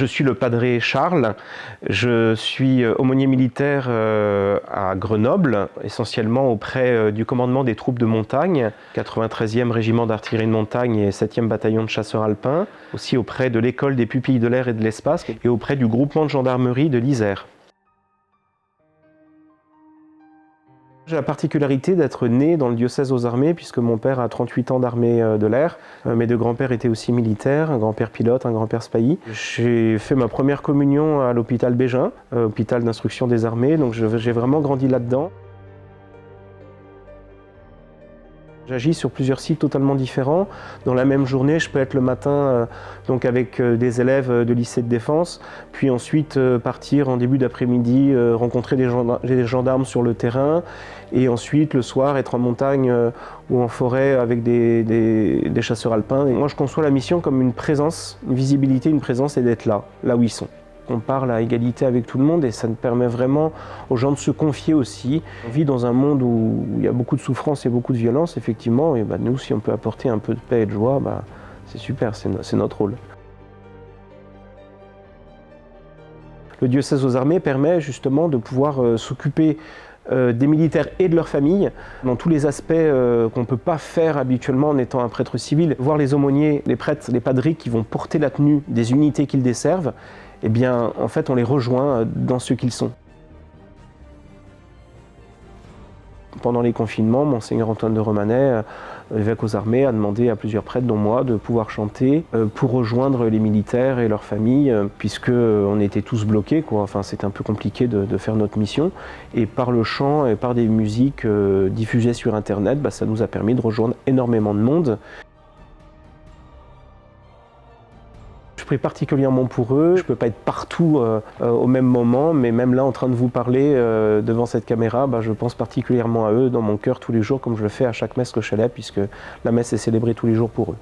Je suis le padre Charles, je suis aumônier militaire à Grenoble, essentiellement auprès du commandement des troupes de montagne, 93e régiment d'artillerie de montagne et 7e bataillon de chasseurs alpins, aussi auprès de l'école des pupilles de l'air et de l'espace et auprès du groupement de gendarmerie de l'Isère. J'ai la particularité d'être né dans le diocèse aux armées puisque mon père a 38 ans d'armée de l'air. Mes deux grands-pères étaient aussi militaires, un grand-père pilote, un grand-père spahi. J'ai fait ma première communion à l'hôpital Bégin, hôpital d'instruction des armées, donc j'ai vraiment grandi là-dedans. J'agis sur plusieurs sites totalement différents. Dans la même journée, je peux être le matin donc avec des élèves de lycée de défense, puis ensuite partir en début d'après-midi, rencontrer des gendarmes sur le terrain, et ensuite le soir être en montagne ou en forêt avec des chasseurs alpins. Et moi, je conçois la mission comme une présence, une visibilité, une présence et d'être là où ils sont. On parle à égalité avec tout le monde et ça nous permet vraiment aux gens de se confier aussi. On vit dans un monde où il y a beaucoup de souffrance et beaucoup de violence, effectivement, et nous, si on peut apporter un peu de paix et de joie, c'est super, c'est notre rôle. Le diocèse aux armées permet justement de pouvoir s'occuper des militaires et de leurs familles, dans tous les aspects qu'on ne peut pas faire habituellement en étant un prêtre civil. Voir les aumôniers, les prêtres, les padris qui vont porter la tenue des unités qu'ils desservent, eh bien, en fait, on les rejoint dans ce qu'ils sont. Pendant les confinements, Monseigneur Antoine de Romanet, évêque aux armées, a demandé à plusieurs prêtres, dont moi, de pouvoir chanter pour rejoindre les militaires et leurs familles, puisqu'on était tous bloqués, quoi. Enfin, c'était un peu compliqué de faire notre mission. Et par le chant et par des musiques diffusées sur Internet, ça nous a permis de rejoindre énormément de monde. Je prie particulièrement pour eux. Je ne peux pas être partout au même moment, mais même là, en train de vous parler devant cette caméra, je pense particulièrement à eux dans mon cœur tous les jours, comme je le fais à chaque messe que je célèbre, puisque la messe est célébrée tous les jours pour eux.